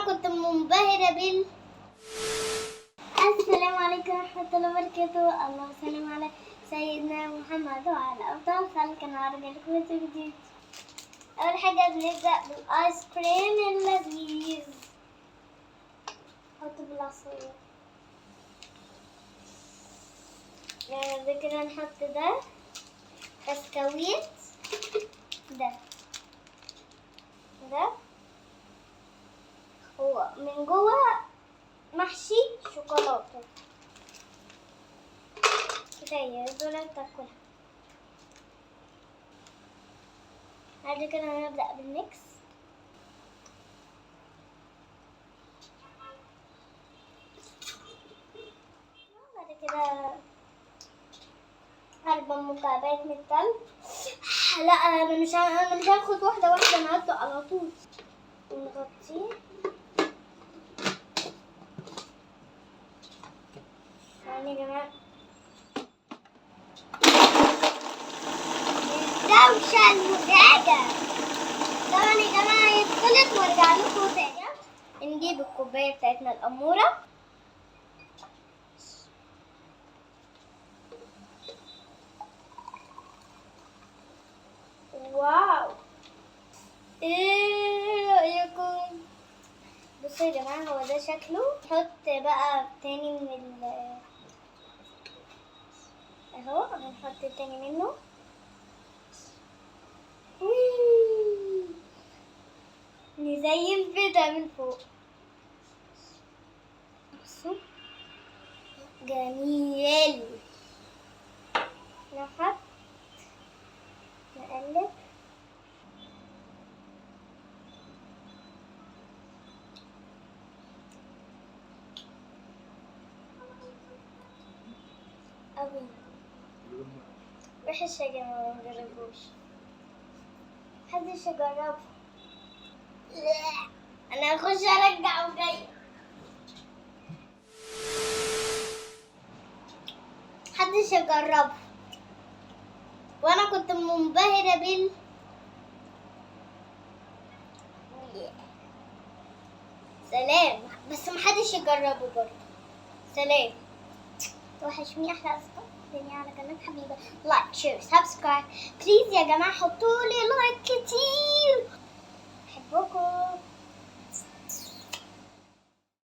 وانا كنت منبهرة السلام عليكم ورحمة الله وبركاته. اللهم صل على سيدنا محمد وعلى أفضل خلق العرب لكم جديد. أول حاجة بنبدأ بالآيس كريم اللذيذ. حط بالعصير بعد كده نحط ده بسكويت، ده هو من جوه محشي شوكولاتة. كفاية دول تاكلها. بعد كده هنبدأ بالميكس. بعد كده 4 مكعبات من التلج. لا انا مش هاخد واحدة انا هدلق على طول. ونغطيه يعني يا جماعة. الدوشة المزعجة طبعا يا جماعة يتخلط وارجع لكم تاني. نجيب الكوباية بتاعتنا الأمورة. واو، ايه رأيكم؟ بصوا يا جماعة هو ده شكله. نحط بقى تاني من اهو هنحط تاني منه. نزين بيضة من فوق. بصوا جميل. نحط نقلب. أوي وحش يا جماعة، مجربوش. محدش يجربه. أنا هخش أرجع وجاي. محدش يجربه وأنا كنت منبهرة سلام. بس محدش يجربه برضه. سلام. وحشوني احلى اصدقاء الدنيا على قناة حبيبة. لايك شير سبسكرايب بليز يا جماعة. حطولي لايك كتير. بحبكم.